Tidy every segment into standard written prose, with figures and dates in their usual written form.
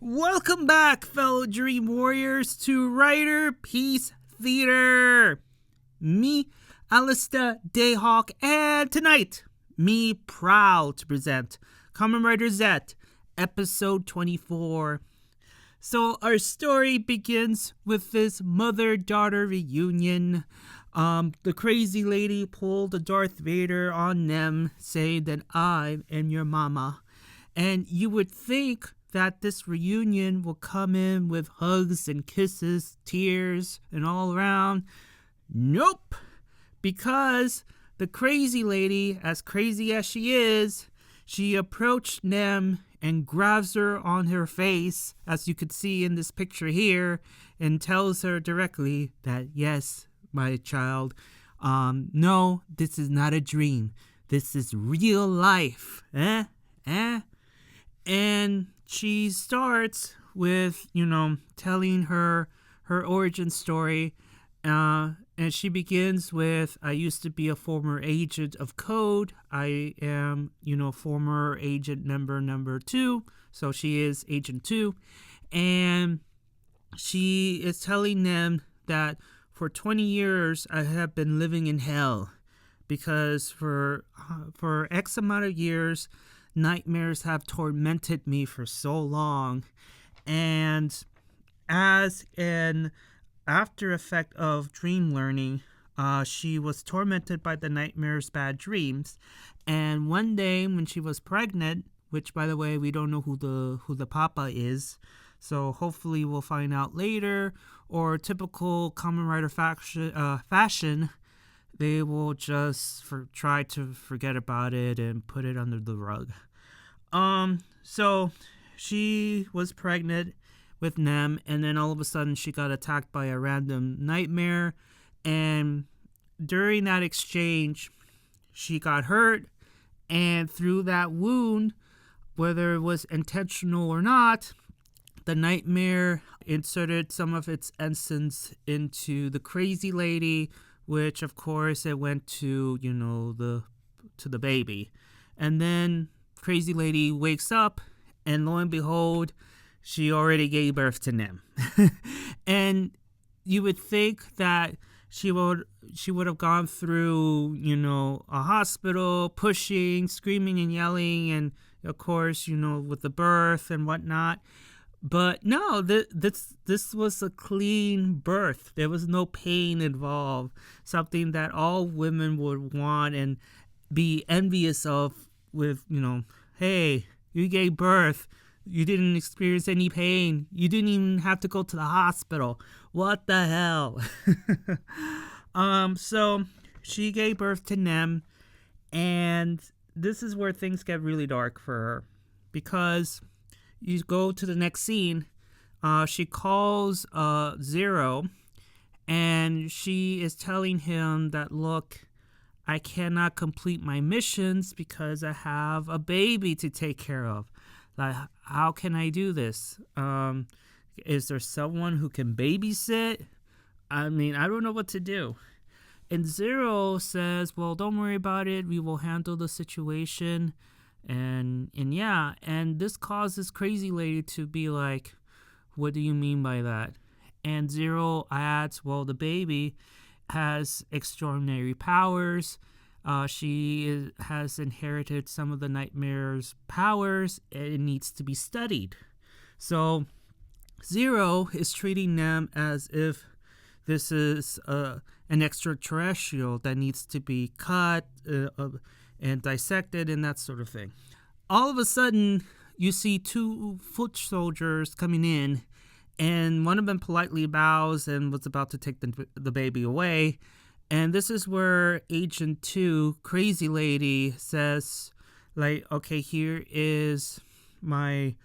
Welcome back, fellow Dream Warriors, to Riderpiece Theater. Me, Alistair Dayhawk, and tonight, me proud to present Kamen Rider Zeztz, episode 24. So our story begins with this mother-daughter reunion. The crazy lady pulled a Darth Vader on them, saying that I am your mama. And you would think that this reunion will come in with hugs and kisses, tears, and all around. Nope! Because the crazy lady, as crazy as she is, she approached Nem and grabs her on her face, as you could see in this picture here, and tells her directly that, yes, my child, no, this is not a dream. This is real life. And she starts with, telling her origin story. And she begins with, I used to be a former agent of code. I am, former agent number 2. So she is agent 2. And she is telling them that for 20 years, I have been living in hell. Because for X amount of years, nightmares have tormented me for so long, and as an after effect of dream learning, she was tormented by the nightmares, bad dreams. And one day when she was pregnant, which by the way we don't know who the papa is, so hopefully we'll find out later, or typical Kamen Rider fashion, they will just try to forget about it and put it under the rug. So she was pregnant with Nem, and then all of a sudden she got attacked by a random nightmare, and during that exchange, she got hurt, and through that wound, whether it was intentional or not, the nightmare inserted some of its essence into the crazy lady, which of course it went to, the baby. And then crazy lady wakes up, and lo and behold, she already gave birth to Nem. And you would think that she would have gone through, a hospital, pushing, screaming and yelling, and of course, with the birth and whatnot. But no, this was a clean birth. There was no pain involved. Something that all women would want and be envious of with, hey, you gave birth. You didn't experience any pain. You didn't even have to go to the hospital. What the hell? So she gave birth to Nem, and this is where things get really dark for her, because you go to the next scene. She calls Zero, and she is telling him that, look, I cannot complete my missions because I have a baby to take care of. Like, how can I do this? Is there someone who can babysit? I mean, I don't know what to do. And Zero says, well, don't worry about it. We will handle the situation. And this causes Crazy Lady to be like, what do you mean by that? And Zero adds, well, the baby has extraordinary powers. She has inherited some of the nightmare's powers, and it needs to be studied. So Zero is treating them as if this is an extraterrestrial that needs to be cut and dissected and that sort of thing. All of a sudden, you see 2 foot soldiers coming in, and one of them politely bows and was about to take the baby away. And this is where Agent 2, Crazy Lady, says, like, okay, here is my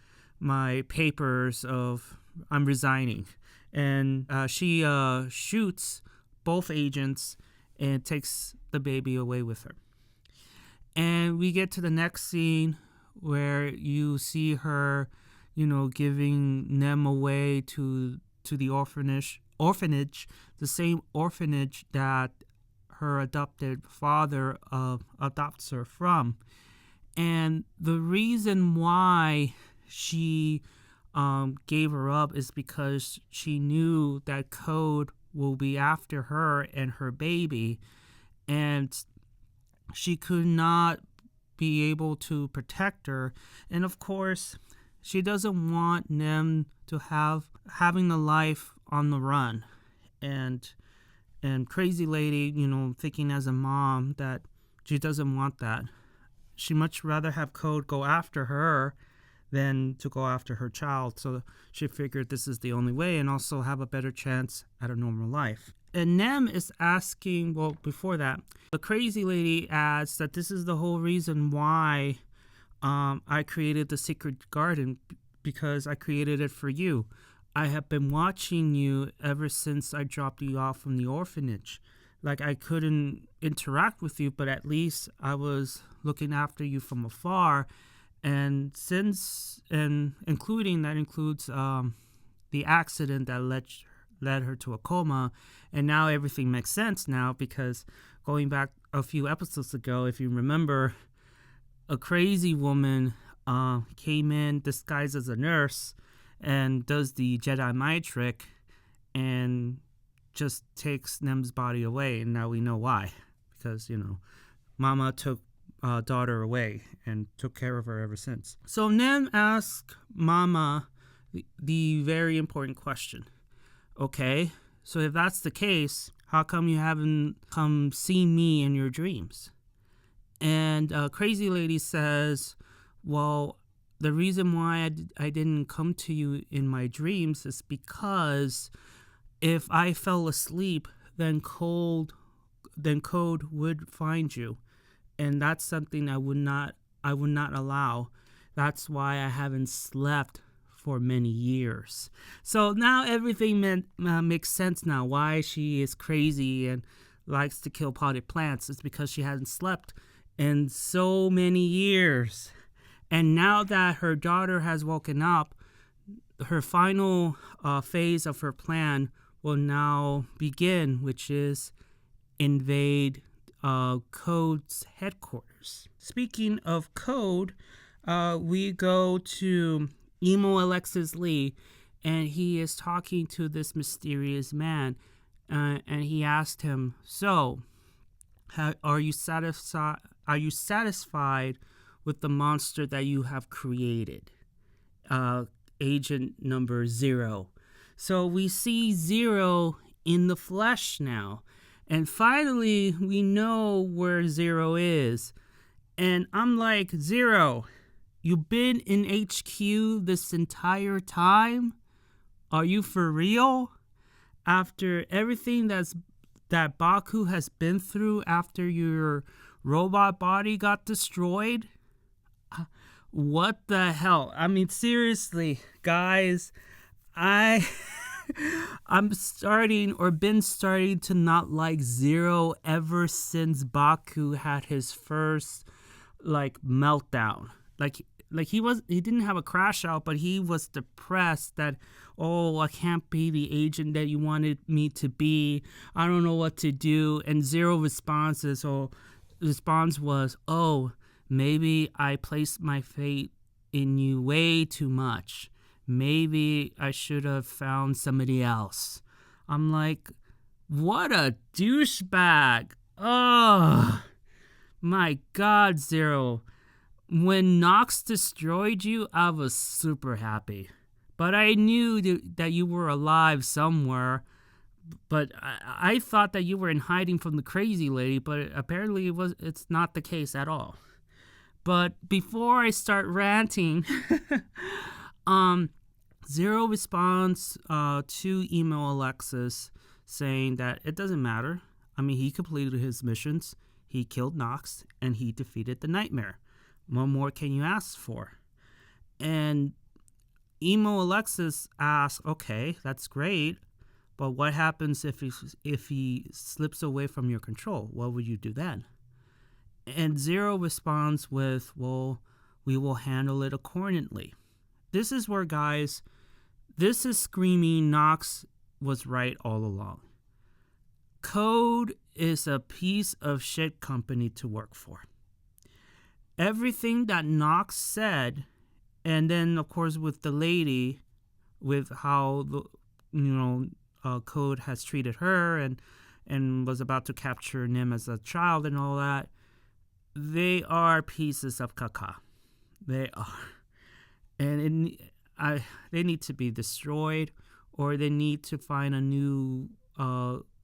papers of I'm resigning. And she shoots both agents and takes the baby away with her. And we get to the next scene where you see her, giving Nem away to the orphanage, the same orphanage that her adopted father adopts her from. And the reason why she gave her up is because she knew that Code will be after her and her baby, and she could not be able to protect her. And of course, she doesn't want them to having the life on the run. And crazy lady, thinking as a mom that she doesn't want that. She much rather have Code go after her than to go after her child. So she figured this is the only way, and also have a better chance at a normal life. And Nem is asking, well, before that, the crazy lady adds that this is the whole reason why I created the secret garden, because I created it for you. I have been watching you ever since I dropped you off from the orphanage. Like, I couldn't interact with you, but at least I was looking after you from afar. And includes the accident that led her to a coma. And now everything makes sense now, because going back a few episodes ago, if you remember, a crazy woman came in disguised as a nurse and does the Jedi mind trick and just takes Nem's body away. And now we know why. Because, Mama took daughter away and took care of her ever since. So Nem asked Mama the very important question. Okay, so if that's the case, how come you haven't come see me in your dreams? And crazy lady says, well, the reason why I didn't come to you in my dreams is because if I fell asleep, then Code would find you. And that's something I would not allow. That's why I haven't slept for many years. So now everything makes sense now. Why she is crazy and likes to kill potted plants is because she hasn't slept in so many years. And now that her daughter has woken up, her final phase of her plan will now begin, which is invade Code's headquarters. Speaking of Code, we go to Emo Alexis Lee, and he is talking to this mysterious man, and he asked him, "So, are you satisfied? Are you satisfied with the monster that you have created, Agent Number 0?" So we see Zero in the flesh now. And finally, we know where Zero is. And I'm like, Zero, you've been in HQ this entire time? Are you for real? After everything that Baku has been through after your robot body got destroyed? What the hell? I mean, seriously, guys, I'm starting to not like Zero ever since Baku had his first meltdown. Like he didn't have a crash out, but he was depressed that, oh, I can't be the agent that you wanted me to be. I don't know what to do. And Zero response was, oh, maybe I placed my fate in you way too much. Maybe I should have found somebody else. I'm like, what a douchebag. Oh, my God, Zero. When Nox destroyed you, I was super happy. But I knew that you were alive somewhere. But I thought that you were in hiding from the crazy lady, but apparently it's not the case at all. But before I start ranting, Zero responds to Emo Alexis saying that it doesn't matter. I mean, he completed his missions, he killed Nox, and he defeated the Nightmare. What more can you ask for? And Emo Alexis asks, okay, that's great, but what happens if he slips away from your control? What would you do then? And Zero responds with, well, we will handle it accordingly. This is where, guys, this is screaming Nox was right all along. Code is a piece of shit company to work for. Everything that Nox said And then, of course, with the lady, with how Code has treated her and was about to capture Nim as a child and all that, they are pieces of caca. They are, and they need to be destroyed, or they need to find a new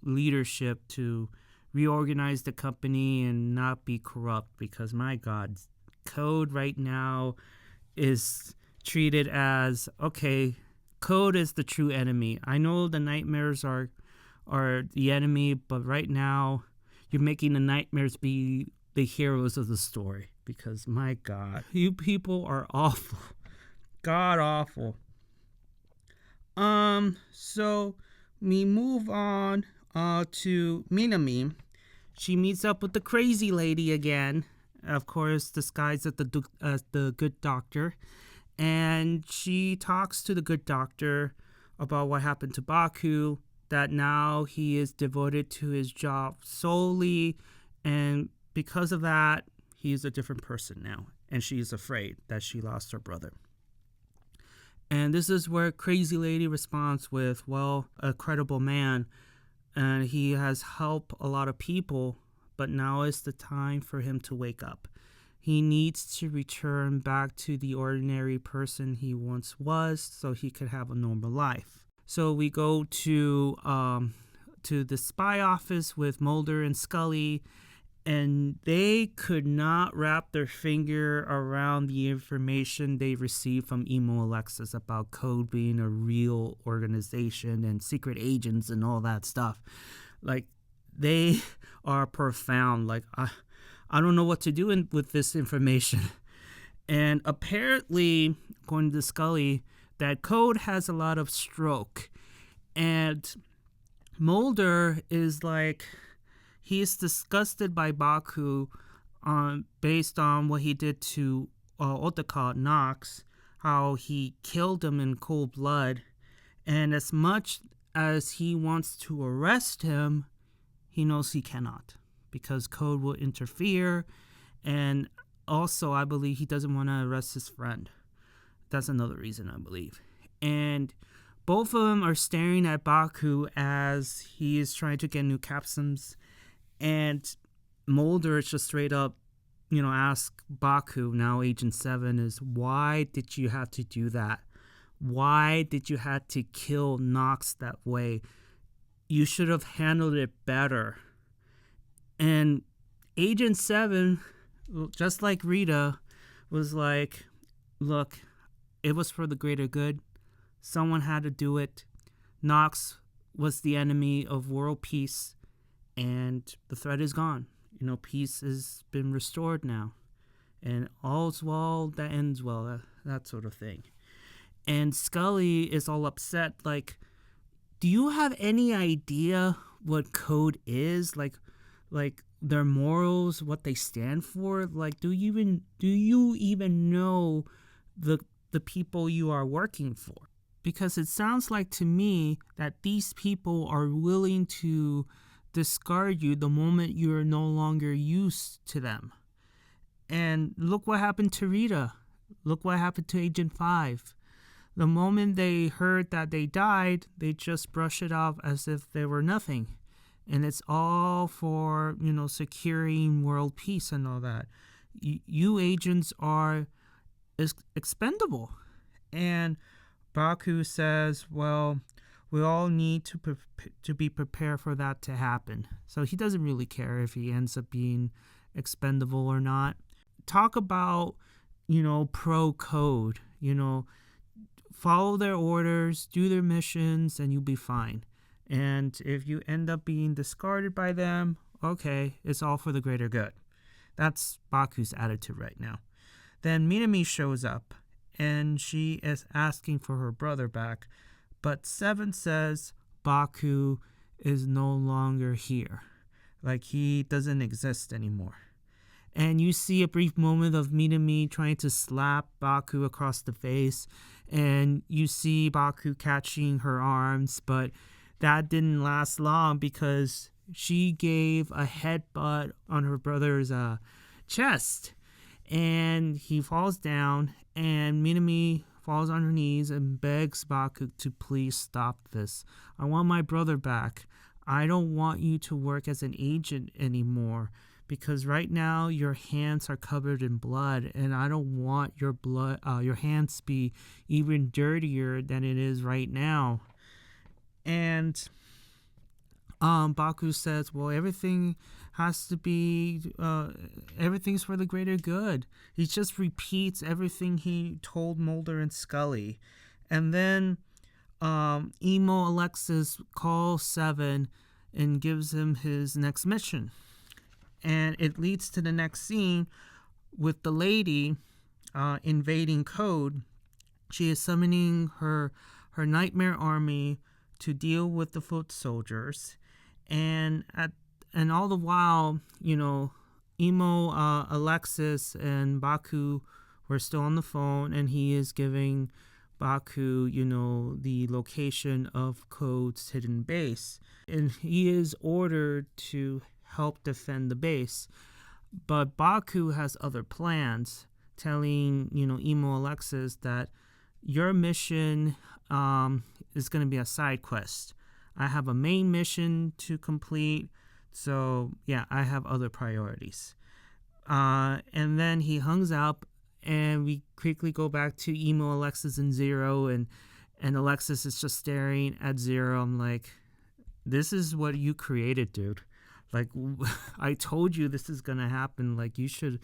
leadership to reorganize the company and not be corrupt. Because my God, Code right now is treated as, okay, Code is the true enemy. I know the nightmares are the enemy, but right now you're making the nightmares be the heroes of the story. Because my God, you people are awful. God awful. So we move on to Minami. She meets up with the crazy lady again, of course, disguised as the good doctor. And she talks to the good doctor about what happened to Baku, that now he is devoted to his job solely, and because of that, he is a different person now. And she is afraid that she lost her brother. And this is where Crazy Lady responds with, well, a credible man, and he has helped a lot of people, but now is the time for him to wake up. He needs to return back to the ordinary person he once was so he could have a normal life. So we go to the spy office with Mulder and Scully, and they could not wrap their finger around the information they received from Emo Alexis about Code being a real organization and secret agents and all that stuff. Like, they are profound. Like, I don't know what to do with this information. And apparently, according to Scully, that Code has a lot of stroke. And Mulder is like, he's disgusted by Baku based on what he did to Otaka Knox, how he killed him in cold blood. And as much as he wants to arrest him, he knows he cannot, because Code will interfere. And also, I believe he doesn't want to arrest his friend. That's another reason, I believe. And both of them are staring at Baku as he is trying to get new capsules. And Mulder is just straight up, ask Baku, now Agent 7, is, why did you have to do that? Why did you have to kill Knox that way? You should have handled it better. And Agent 7, just like Rita, was like, look, it was for the greater good. Someone had to do it. Knox was the enemy of world peace, and the threat is gone. Peace has been restored now. And all's well that ends well, that sort of thing. And Scully is all upset, like, do you have any idea what Code is? Like their morals, what they stand for? Like, do you even know the people you are working for? Because it sounds like to me that these people are willing to discard you the moment you're no longer used to them. And look what happened to Rita. Look what happened to Agent 5. The moment they heard that they died, they just brush it off as if they were nothing. And it's all for, securing world peace and all that. You agents are expendable. And Baku says, well, we all need to be prepared for that to happen. So he doesn't really care if he ends up being expendable or not. Talk about, pro Code, follow their orders, do their missions, and you'll be fine. And if you end up being discarded by them, okay, it's all for the greater good. That's Baku's attitude right now. Then Minami shows up, and she is asking for her brother back. But Seven says Baku is no longer here. Like, he doesn't exist anymore. And you see a brief moment of Minami trying to slap Baku across the face. And you see Baku catching her arms, but that didn't last long because she gave a headbutt on her brother's chest. And he falls down, and Minami falls on her knees and begs Baku to please stop this. I want my brother back. I don't want you to work as an agent anymore, because right now your hands are covered in blood, and I don't want your hands to be even dirtier than it is right now. And Baku says, well, everything has to be, everything's for the greater good. He just repeats everything he told Mulder and Scully. And then Emo Alexis calls Seven and gives him his next mission. And it leads to the next scene with the lady invading Code. She is summoning her nightmare army to deal with the foot soldiers. And all the while, Emo, Alexis, and Baku were still on the phone, and he is giving Baku, the location of Code's hidden base. And he is ordered to help defend the base. But Baku has other plans, telling, Emo Alexis that your mission is going to be a side quest. I have a main mission to complete, so yeah, I have other priorities. And then he hangs up, and we quickly go back to Emo, Alexis, and Zero, and Alexis is just staring at Zero. I'm like, this is what you created, dude. Like, I told you this is gonna happen. Like, you should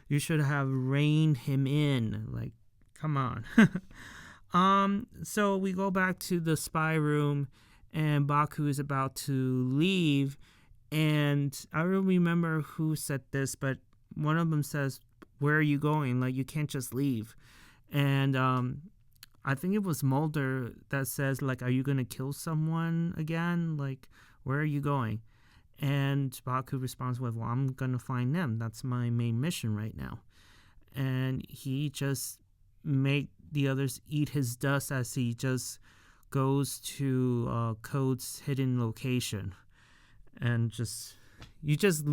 have reined him in. Like, come on. So we go back to the spy room, and Baku is about to leave, and I don't remember who said this, but one of them says, where are you going? Like, you can't just leave. And I think it was Mulder that says, like, are you gonna kill someone again? Like, where are you going? And Baku responds with, well, I'm gonna find them. That's my main mission right now. And he just make the others eat his dust as he just goes to Code's hidden location. And you just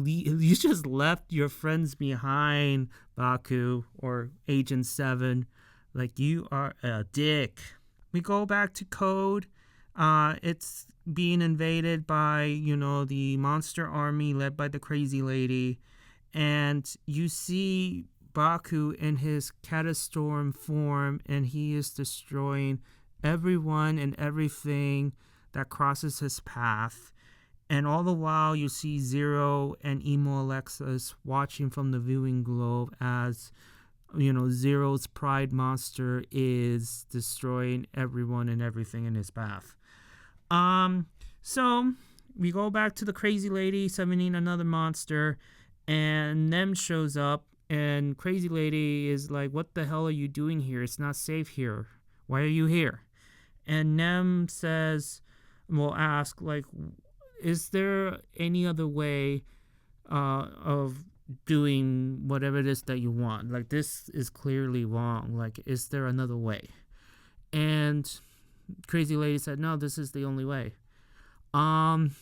left your friends behind, Baku, or Agent 7. Like, you are a dick. We go back to Code. It's being invaded by, the monster army led by the crazy lady. And you see Baku in his Catastorm form, and he is destroying everyone and everything that crosses his path. And all the while, you see Zero and Emo Alexis watching from the viewing globe as, Zero's pride monster is destroying everyone and everything in his path. So we go back to the crazy lady summoning another monster, and Nem shows up, and crazy lady is like, what the hell are you doing here? It's not safe here. Why are you here? And Nem asks, like, is there any other way of doing whatever it is that you want? Like, this is clearly wrong. Like, is there another way? And crazy lady said, no, this is the only way. And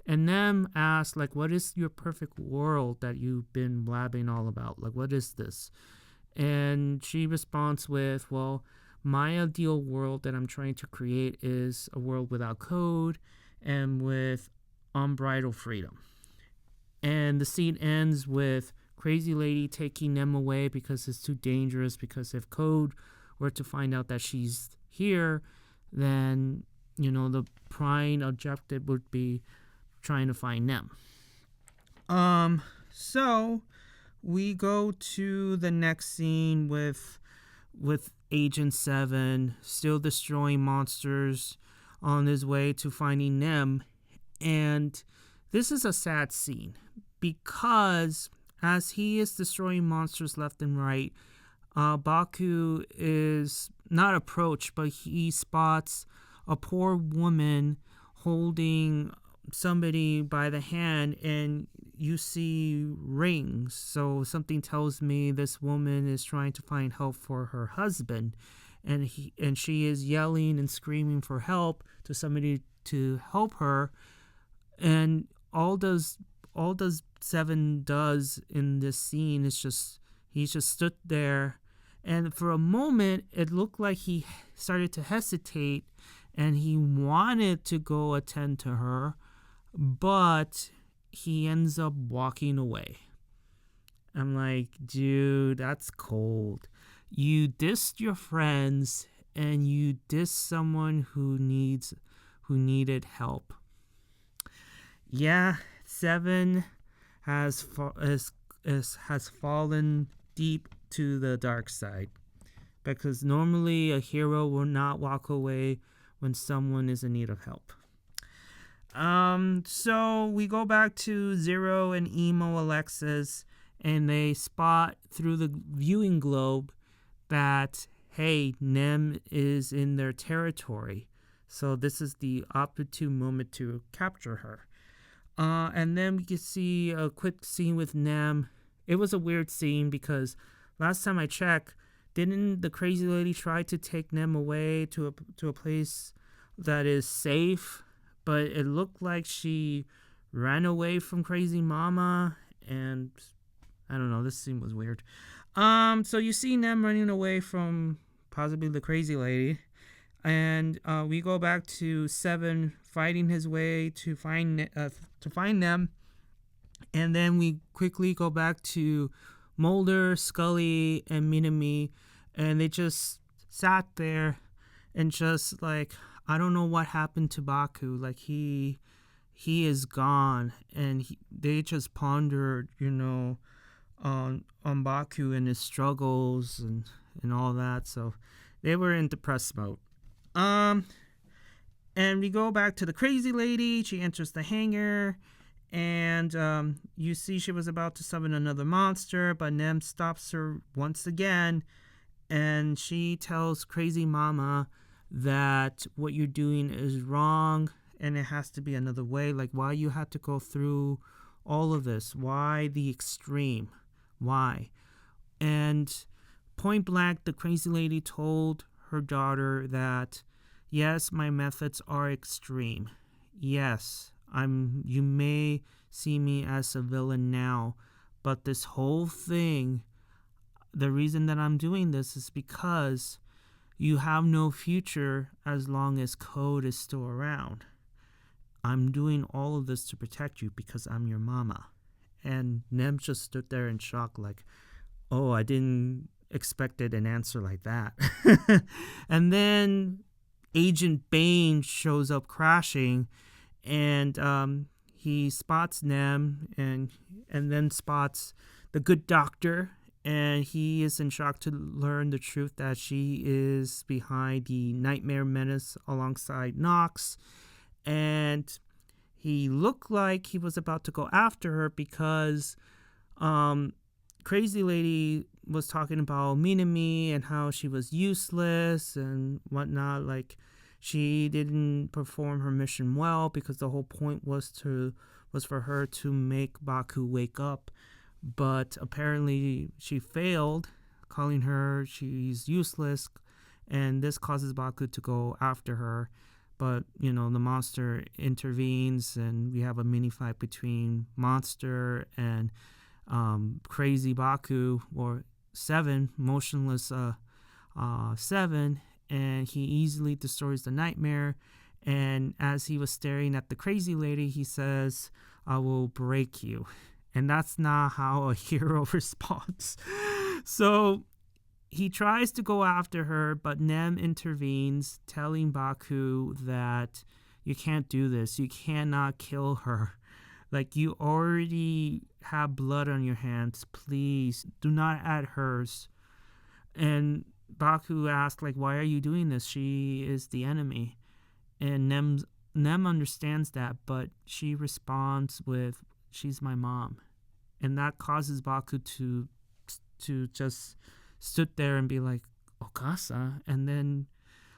Nem asked, like, what is your perfect world that you've been blabbing all about? Like, what is this? And she responds with, well, my ideal world that I'm trying to create is a world without code and with unbridled freedom. And the scene ends with crazy lady taking them away because it's too dangerous, because if Code were to find out that she's here, then, the prime objective would be trying to find them. So we go to the next scene with Agent 7 still destroying monsters on his way to finding them. And this is a sad scene because as he is destroying monsters left and right, Baku is not approached, but he spots a poor woman holding somebody by the hand, and you see rings. So something tells me this woman is trying to find help for her husband, and she is yelling and screaming for help to somebody to help her. And all Seven does in this scene is he's just stood there And for a moment, it looked like he started to hesitate and he wanted to go attend to her, but he ends up walking away. I'm like, dude, that's cold. You dissed your friends and you dissed someone who needed help. Yeah, 7 has fallen deep to the dark side, because normally a hero will not walk away when someone is in need of help. So we go back to Zero and Emo Alexis, and they spot through the viewing globe that, hey, Nem is in their territory. So this is the opportune moment to capture her. And then we can see a quick scene with Nem. It was a weird scene because last time I checked, didn't the crazy lady try to take Nem away to a place that is safe? But it looked like she ran away from Crazy Mama, and I don't know, this scene was weird. So you see Nem running away from possibly the crazy lady, and we go back to 7 fighting his way to find Nem, and then we quickly go back to Mulder, Scully, and Minami, and they just sat there and just like, I don't know what happened to Baku. Like he is gone, and they just pondered, on Baku and his struggles and all that. So they were in depressed mode. And we go back to the crazy lady. She enters the hangar, and you see she was about to summon another monster, but Nem stops her once again, and she tells Crazy Mama that what you're doing is wrong and it has to be another way. Like, why you had to go through all of this? Why the extreme? Why? And point blank, the crazy lady told her daughter that, yes, my methods are extreme. Yes, you may see me as a villain now, but this whole thing, the reason that I'm doing this is because you have no future as long as Code is still around. I'm doing all of this to protect you because I'm your mama. And Nem just stood there in shock like, oh, I didn't expect an answer like that. And then Agent Bane shows up crashing, and he spots Nem and then spots the good doctor. And he is in shock to learn the truth that she is behind the Nightmare Menace alongside Nox. And he looked like he was about to go after her because Crazy Lady was talking about Minami and how she was useless and whatnot. Like, she didn't perform her mission well because the whole point was for her to make Baku wake up. But apparently she failed, calling her she's useless, and this causes Baku to go after her. But, the monster intervenes, and we have a mini fight between Monster and Crazy Baku, or 7, motionless 7, and he easily destroys the nightmare. And as he was staring at the crazy lady, he says, I will break you. And that's not how a hero responds. So he tries to go after her, but Nem intervenes, telling Baku that you can't do this. You cannot kill her. Like, you already have blood on your hands. Please do not add hers. And Baku asks, like, why are you doing this? She is the enemy. And Nem understands that, but she responds with, she's my mom. And that causes Baku to just stood there and be like, Okasa. And then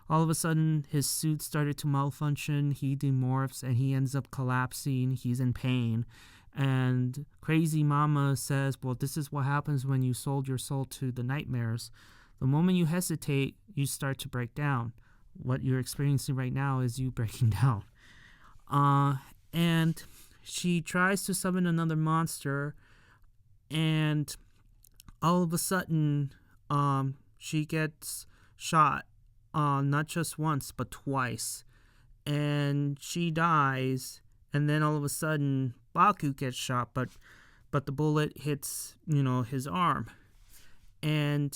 all of a sudden his suit started to malfunction. He demorphs and he ends up collapsing. He's in pain. And Crazy Mama says, well, this is what happens when you sold your soul to the nightmares. The moment you hesitate, you start to break down. What you're experiencing right now is you breaking down. And she tries to summon another monster, and all of a sudden, she gets shot, not just once but twice, and she dies. And then all of a sudden, Baku gets shot, but the bullet hits, his arm. And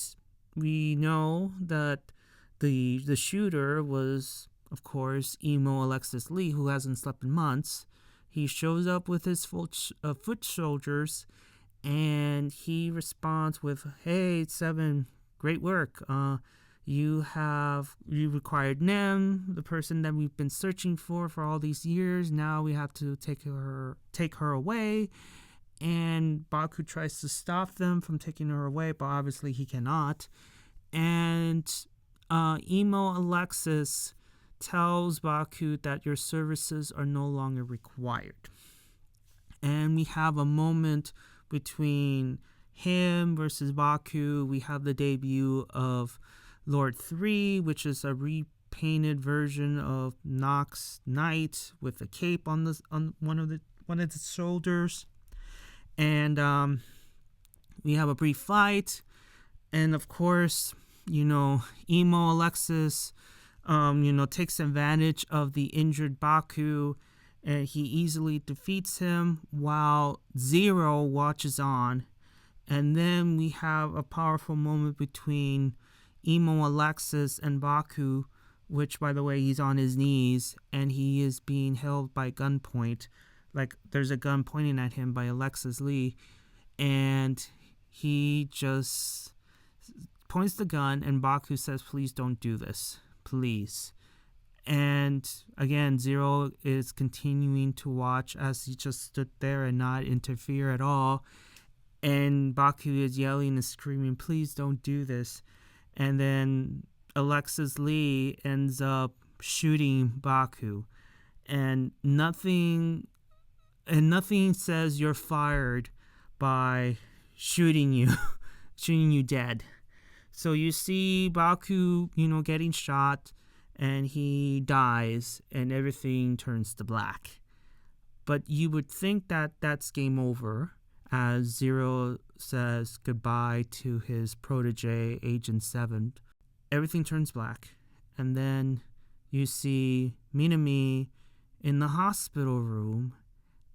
we know that the shooter was, of course, emo Alexis Lee, who hasn't slept in months. He shows up with his foot soldiers, and he responds with, "Hey, Seven, great work. You required Nem, the person that we've been searching for all these years. Now we have to take her away." And Baku tries to stop them from taking her away, but obviously he cannot. And emo Alexis tells Baku that your services are no longer required. And we have a moment between him versus Baku. We have the debut of Lord 3, which is a repainted version of Nox Knight with a cape on one of the shoulders. And we have a brief fight, and of course, emo Alexis takes advantage of the injured Baku, and he easily defeats him while Zero watches on. And then we have a powerful moment between emo Alexis and Baku, which, by the way, he's on his knees and he is being held by gunpoint. Like, there's a gun pointing at him by Alexis Lee, and he just points the gun, and Baku says, "Please don't do this, please." And again, Zero is continuing to watch as he just stood there and not interfere at all. And Baku is yelling and screaming, "Please don't do this." And then Alexis Lee ends up shooting Baku. And nothing says you're fired by shooting you dead. So you see Baku, getting shot, and he dies, and everything turns to black. But you would think that that's game over, as Zero says goodbye to his protege, Agent 7. Everything turns black, and then you see Minami in the hospital room,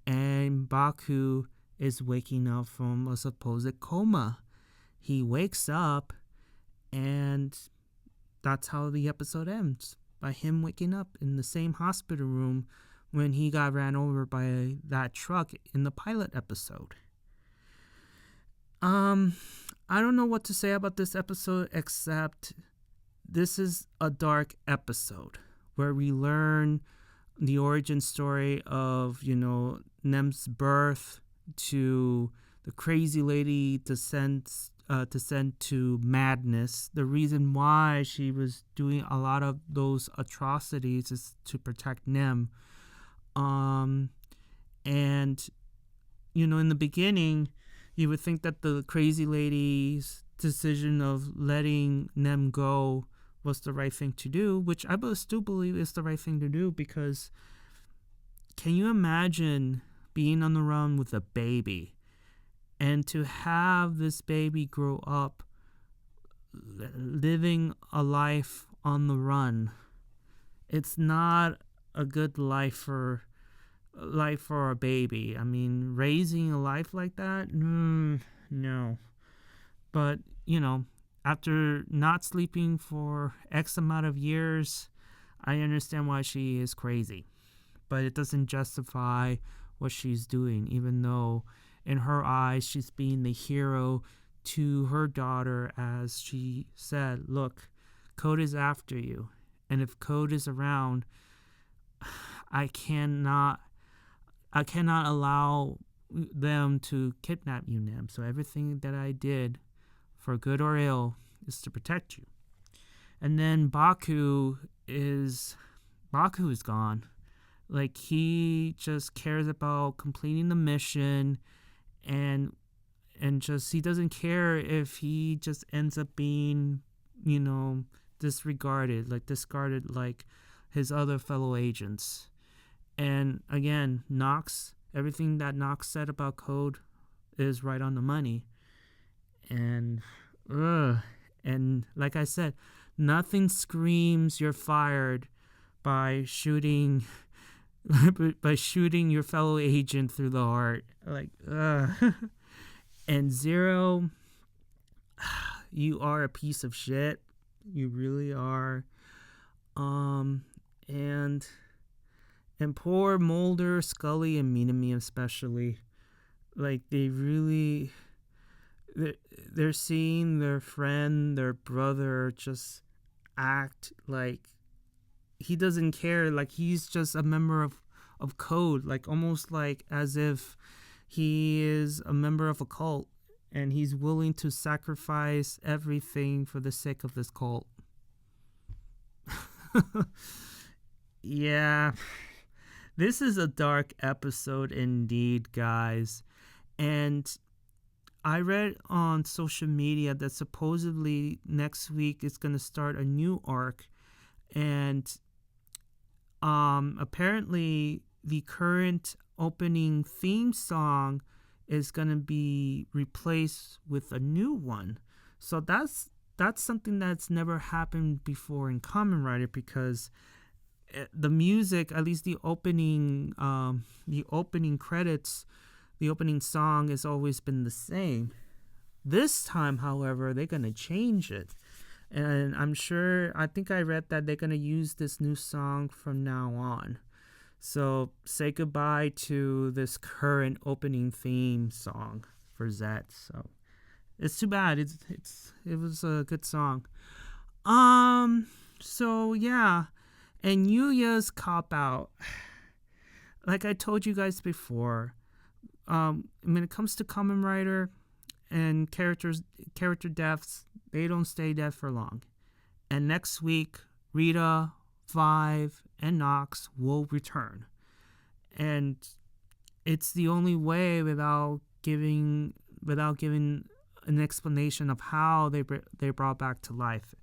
and Baku is waking up from a supposed coma. He wakes up, and that's how the episode ends, by him waking up in the same hospital room when he got ran over by that truck in the pilot episode. I don't know what to say about this episode, except this is a dark episode where we learn the origin story of, Nem's birth to the crazy lady descent to madness. The reason why she was doing a lot of those atrocities is to protect Nem. And, in the beginning, you would think that the crazy lady's decision of letting Nem go was the right thing to do, which I still believe is the right thing to do, because can you imagine being on the run with a baby and to have this baby grow up living a life on the run? It's not a good life for a baby. I mean, raising a life like that, no. But, after not sleeping for X amount of years, I understand why she is crazy. But it doesn't justify what she's doing, even though in her eyes she's being the hero to her daughter, as she said, "Look, Code is after you, and if Code is around, I cannot allow them to kidnap you, Nem. So everything that I did, for good or ill, is to protect you." And then Baku is gone. Like, he just cares about completing the mission, and just, he doesn't care if he just ends up being, disregarded like his other fellow agents. And again, everything that Nox said about Code is right on the money. And And like I said, nothing screams you're fired by shooting your fellow agent through the heart. Like, and Zero, you are a piece of shit. You really are. And poor Mulder, Scully, and Minami especially. Like, they're seeing their friend, their brother, just act like he doesn't care, like he's just a member of code, like almost like as if he is a member of a cult and he's willing to sacrifice everything for the sake of this cult. Yeah, this is a dark episode indeed, guys. And I read on social media that supposedly next week is going to start a new arc. And apparently the current opening theme song is going to be replaced with a new one. So that's something that's never happened before in Kamen Rider, because the music, at least the opening credits, the opening song has always been the same. This time, however, they're going to change it. And I think I read that they're going to use this new song from now on. So say goodbye to this current opening theme song for Zeztz. So it's too bad. It was a good song. So yeah. And Yuya's cop out. Like I told you guys before, when it comes to Kamen Rider and character deaths, they don't stay dead for long. And next week, Rita, Five, and Nox will return. And it's the only way without giving an explanation of how they brought back to life.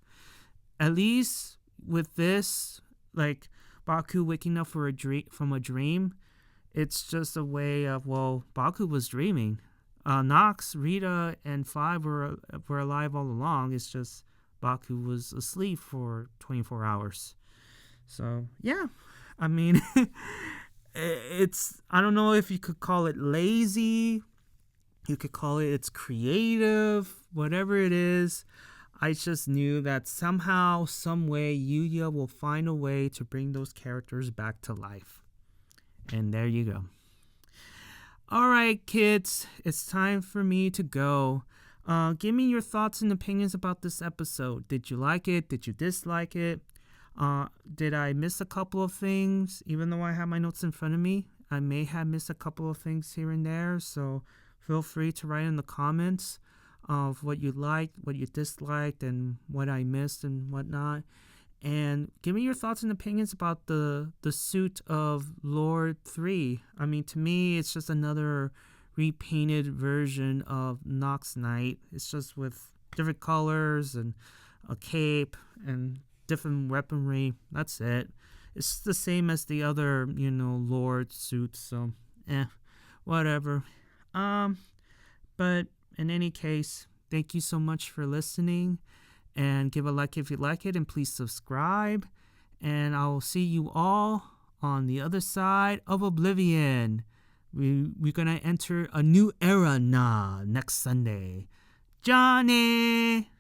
At least with this, like Baku waking up from a dream, it's just a way of, well, Baku was dreaming. Nox, Rita, and Five were alive all along. It's just Baku was asleep for 24 hours. So, yeah. I mean, I don't know if you could call it lazy. You could call it's creative. Whatever it is. I just knew that somehow, some way, Yuya will find a way to bring those characters back to life. And there you go. Alright, kids, it's time for me to go. Give me your thoughts and opinions about this episode. Did you like it? Did you dislike it? Did I miss a couple of things? Even though I have my notes in front of me, I may have missed a couple of things here and there. So feel free to write in the comments of what you liked, what you disliked, and what I missed and whatnot. And give me your thoughts and opinions about the suit of Lord 3. I mean, to me, it's just another repainted version of Nox Knight. It's just with different colors and a cape and different weaponry. That's it. It's the same as the other, Lord suits. So, whatever. But in any case, thank you so much for listening. And give a like if you like it, and please subscribe. And I will see you all on the other side of Oblivion. We're gonna enter a new era next Sunday. Johnny!